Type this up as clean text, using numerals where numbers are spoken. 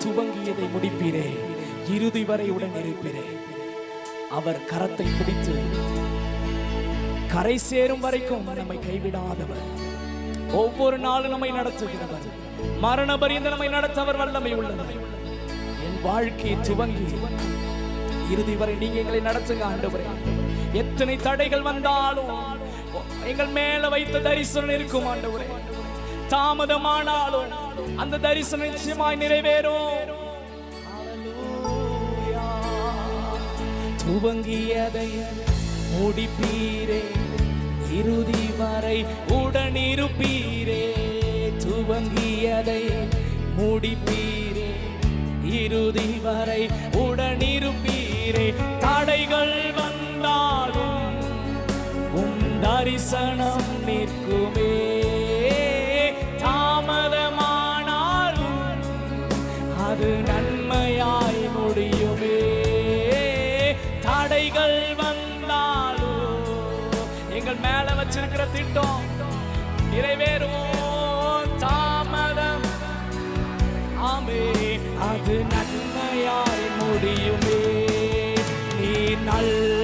துவங்கியதை முடிப்பீரே, இறுதி வரை உடன் இருப்பீரே. அவர் கரத்தை பிடித்து கரை சேரும் வரைக்கும் நம்மை கைவிடாதவர், ஒவ்வொரு நாளும் நம்மை நடத்துகிறவர், மரண பரியந்த நம்மை நடத்த அவர் வல்லமை உள்ளவர். என் வாழ்க்கையை துவங்கி இறுதி வரை நீங்க எங்களை நடத்துங்க ஆண்டவரே. எத்தனை தடைகள் வந்தாலும் எங்கள் மேல வைத்த தரிசனம் இருக்கும் ஆண்டவரே. தாமதமானாலும் அந்த தரிசனம் நிச்சயமாய் நிறைவேறும். துவங்கியதை முடிப்பீரே, இறுதி வரை உடனிருப்பீரே. துவங்கியதை முடிப்பீரே, இறுதி வரை உடனிருப்பீரே. தடைகள் வந்தாலும் உம் தரிசனம் நிற்குமே. தாமதமானாலும் அது நன்மையாய் முடியுமே. தடைகள் வந்தாலும் எங்கள் மேல வச்சிருக்கிற திட்டம் நிறைவேறும். தாமதம் ஆமே, அது நன்மையாய் முடியுமே. நீ நல்ல